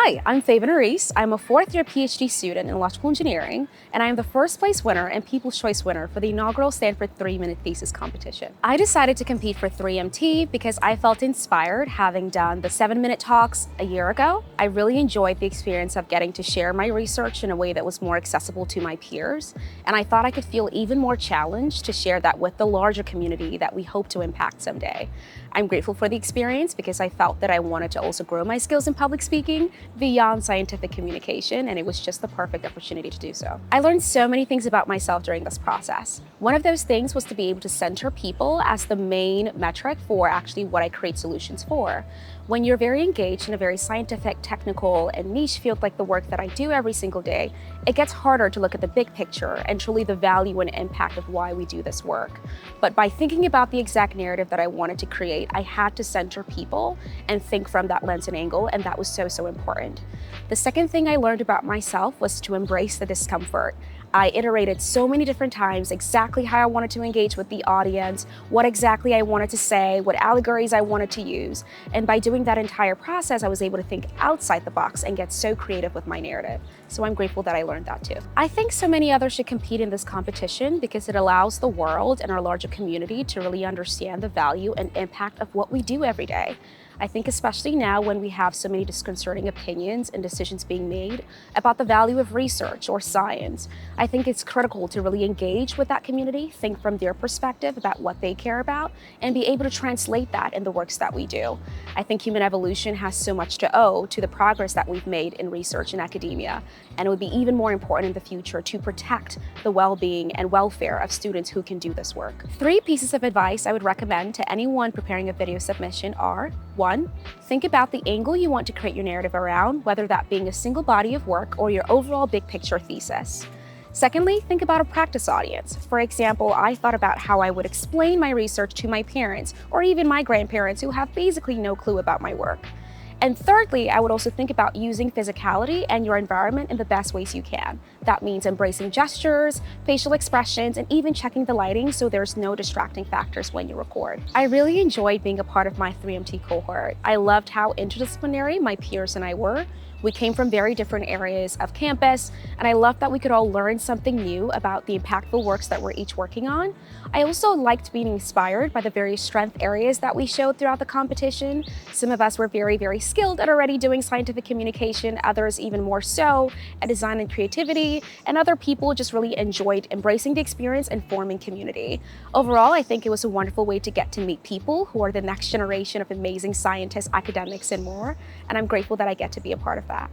Hi, I'm Favour Nerrise. I'm a fourth-year PhD student in electrical engineering, and I am the first-place winner and People's Choice winner for the inaugural Stanford 3-minute thesis competition. I decided to compete for 3MT because I felt inspired having done the 7-minute talks a year ago. I really enjoyed the experience of getting to share my research in a way that was more accessible to my peers, and I thought I could feel even more challenged to share that with the larger community that we hope to impact someday. I'm grateful for the experience because I felt that I wanted to also grow my skills in public speaking beyond scientific communication, and it was just the perfect opportunity to do so. I learned so many things about myself during this process. One of those things was to be able to center people as the main metric for actually what I create solutions for. When you're very engaged in a very scientific, technical, and niche field like the work that I do every single day, it gets harder to look at the big picture and truly the value and impact of why we do this work. But by thinking about the exact narrative that I wanted to create, I had to center people and think from that lens and angle, and that was so important. The second thing I learned about myself was to embrace the discomfort. I iterated so many different times exactly how I wanted to engage with the audience, what exactly I wanted to say, what allegories I wanted to use. And by doing that entire process, I was able to think outside the box and get so creative with my narrative. So I'm grateful that I learned that too. I think so many others should compete in this competition because it allows the world and our larger community to really understand the value and impact of what we do every day. I think especially now when we have so many disconcerting opinions and decisions being made about the value of research or science, I think it's critical to really engage with that community, think from their perspective about what they care about, and be able to translate that in the works that we do. I think human evolution has so much to owe to the progress that we've made in research and academia, and it would be even more important in the future to protect the well-being and welfare of students who can do this work. 3 pieces of advice I would recommend to anyone preparing a video submission are: 1, think about the angle you want to create your narrative around, whether that being a single body of work or your overall big picture thesis. Secondly, think about a practice audience. For example, I thought about how I would explain my research to my parents or even my grandparents who have basically no clue about my work. And thirdly, I would also think about using physicality and your environment in the best ways you can. That means embracing gestures, facial expressions, and even checking the lighting so there's no distracting factors when you record. I really enjoyed being a part of my 3MT cohort. I loved how interdisciplinary my peers and I were. We came from very different areas of campus, and I loved that we could all learn something new about the impactful works that we're each working on. I also liked being inspired by the various strength areas that we showed throughout the competition. Some of us were very skilled at already doing scientific communication, others even more so at design and creativity, and other people just really enjoyed embracing the experience and forming community. Overall, I think it was a wonderful way to get to meet people who are the next generation of amazing scientists, academics, and more, and I'm grateful that I get to be a part of that.